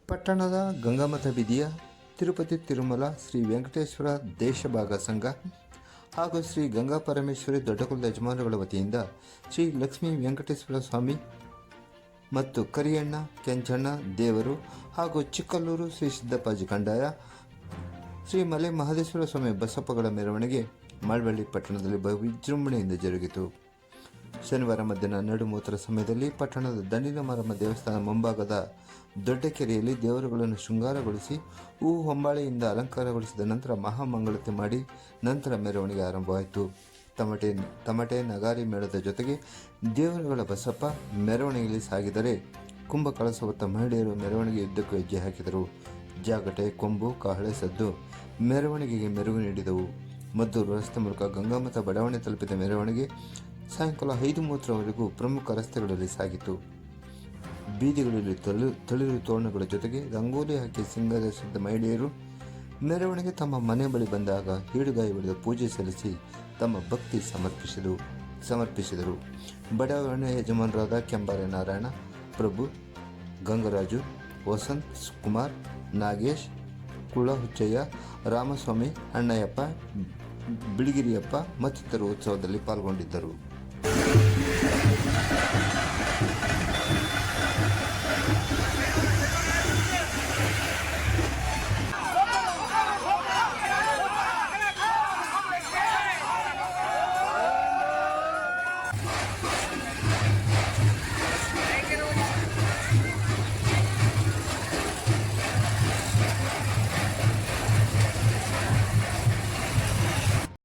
ಪಟ್ಟಣದ ಗಂಗಾಮಠ ಬೀದಿಯ ತಿರುಪತಿ ತಿರುಮಲ ಶ್ರೀ ವೆಂಕಟೇಶ್ವರ ದೇಶಭಾಗ ಸಂಘ ಹಾಗೂ ಶ್ರೀ ಗಂಗಾ ಪರಮೇಶ್ವರಿ ದೊಡ್ಡಕುಲದ ಯಜಮಾನರುಗಳ ವತಿಯಿಂದ ಶ್ರೀ ಲಕ್ಷ್ಮೀ ವೆಂಕಟೇಶ್ವರ ಸ್ವಾಮಿ ಮತ್ತು ಕರಿಯಣ್ಣ ಕೆಂಚಣ್ಣ ದೇವರು ಹಾಗೂ ಚಿಕ್ಕಲ್ಲೂರು ಶ್ರೀ ಸಿದ್ದಪ್ಪಾಜಿ ಕಂದಾಯ ಶ್ರೀ ಮಲೆ ಮಹದೇಶ್ವರ ಸ್ವಾಮಿ ಬಸಪ್ಪಗಳ ಮೆರವಣಿಗೆ ಮಳವಳ್ಳಿ ಪಟ್ಟಣದಲ್ಲಿ ವಿಜೃಂಭಣೆಯಿಂದ ಜರುಗಿತು. ಶನಿವಾರ ಮಧ್ಯಾಹ್ನ ನಡುಮೂತ್ರ ಸಮಯದಲ್ಲಿ ಪಟ್ಟಣದ ದಂಡಿನ ಮಾರಮ್ಮ ದೇವಸ್ಥಾನ ಮುಂಭಾಗದ ದೊಡ್ಡ ಕೆರೆಯಲ್ಲಿ ದೇವರುಗಳನ್ನು ಶೃಂಗಾರಗೊಳಿಸಿ ಹೂ ಹೊಂಬಾಳೆಯಿಂದ ಅಲಂಕಾರಗೊಳಿಸಿದ ನಂತರ ಮಹಾಮಂಗಳತೆ ಮಾಡಿ ನಂತರ ಮೆರವಣಿಗೆ ಆರಂಭವಾಯಿತು. ತಮಟೆ ನಗಾರಿ ಮೇಳದ ಜೊತೆಗೆ ದೇವರುಗಳ ಬಸಪ್ಪ ಮೆರವಣಿಗೆಯಲ್ಲಿ ಸಾಗಿದರೆ ಕುಂಭ ಕಳಸ ಹೊತ್ತ ಮಹಿಳೆಯರು ಮೆರವಣಿಗೆ ಯುದ್ಧಕ್ಕೂ ಹೆಜ್ಜೆ ಹಾಕಿದರು. ಜಾಗಟೆ, ಕೊಂಬು, ಕಾಹಳೆ ಸದ್ದು ಮೆರವಣಿಗೆಗೆ ಮೆರುಗು ನೀಡಿದವು. ಮದ್ದೂರು ರಸ್ತೆ ಮೂಲಕ ಗಂಗಾಮಠ ಬಡಾವಣೆ ತಲುಪಿದ ಮೆರವಣಿಗೆ ಸಾಯಂಕಾಲ 5:30ವರೆಗೂ ಪ್ರಮುಖ ರಸ್ತೆಗಳಲ್ಲಿ ಸಾಗಿತು. ಬೀದಿಗಳಲ್ಲಿ ತಳಿರು ತೋರಣಗಳ ಜೊತೆಗೆ ರಂಗೋಲಿ ಹಾಕಿ ಸಿಂಗರಿಸಿದ ಮಹಿಳೆಯರು ಮೆರವಣಿಗೆ ತಮ್ಮ ಮನೆ ಬಳಿ ಬಂದಾಗ ಹೀಡುಗಾಯಿ ಹೊಡೆದ ಪೂಜೆ ಸಲ್ಲಿಸಿ ತಮ್ಮ ಭಕ್ತಿ ಸಮರ್ಪಿಸಿದರು. ಬಡಾವಣೆ ಯಜಮಾನರಾದ ಕೆಂಬಾರೆ ನಾರಾಯಣ, ಪ್ರಭು, ಗಂಗರಾಜು, ವಸಂತ್ ಕುಮಾರ್, ನಾಗೇಶ್, ಕುಳಹುಚ್ಚಯ್ಯ, ರಾಮಸ್ವಾಮಿ, ಅಣ್ಣಯ್ಯಪ್ಪ, ಬಿಳಿಗಿರಿಯಪ್ಪ ಮತ್ತಿತರರು ಉತ್ಸವದಲ್ಲಿ ಪಾಲ್ಗೊಂಡಿದ್ದರು.